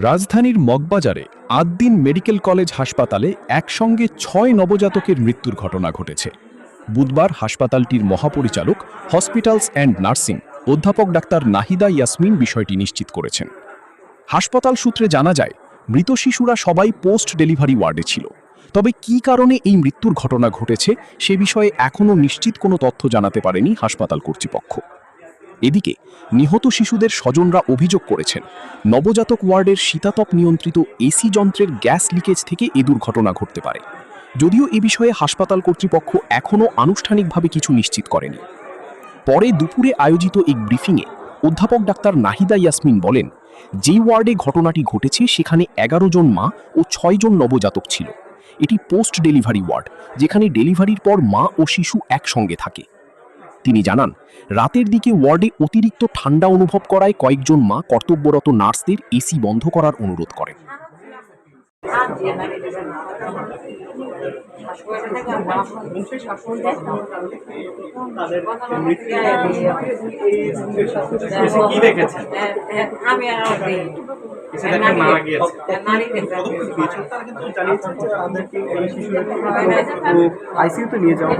রাজধানীর মগবাজারে Ad-din medical college হাসপাতালে একসঙ্গে ৬ নবজাতকের মৃত্যুর ঘটনা ঘটেছে। বুধবার হাসপাতালটির মহাপরিচালক হসপিটালস অ্যান্ড নার্সিং অধ্যাপক ডাক্তার নাহিদা ইয়াসমিন বিষয়টি নিশ্চিত করেছেন। হাসপাতাল সূত্রে জানা যায়, মৃত শিশুরা সবাই পোস্ট ডেলিভারি ওয়ার্ডে ছিল। তবে কী কারণে এই মৃত্যুর ঘটনা ঘটেছে সে বিষয়ে এখনও নিশ্চিত কোনো তথ্য জানাতে পারেনি হাসপাতাল কর্তৃপক্ষ। এদিকে নিহত শিশুদের স্বজনরা অভিযোগ করেছেন, নবজাতক ওয়ার্ডের শীতাতপ নিয়ন্ত্রিত এসি যন্ত্রের গ্যাস লিকেজ থেকে এ দুর্ঘটনা ঘটতে পারে। যদিও এ বিষয়ে হাসপাতাল কর্তৃপক্ষ এখনও আনুষ্ঠানিকভাবে কিছু নিশ্চিত করেনি। পরে দুপুরে আয়োজিত এক ব্রিফিংয়ে অধ্যাপক ডাক্তার নাহিদা ইয়াসমিন বলেন, যে ওয়ার্ডে ঘটনাটি ঘটেছে সেখানে ১১ জন মা ও ৬ জন নবজাতক ছিল। এটি পোস্ট ডেলিভারি ওয়ার্ড, যেখানে ডেলিভারির পর মা ও শিশু একসঙ্গে থাকে। তিনি জানান, রাতের দিকে ওয়ার্ডে অতিরিক্ত ঠান্ডা অনুভব করায় কয়েকজন মা কর্তব্যরত নার্সদের এসি বন্ধ করার অনুরোধ করেন। আইসিইউতে নিয়ে যাওয়া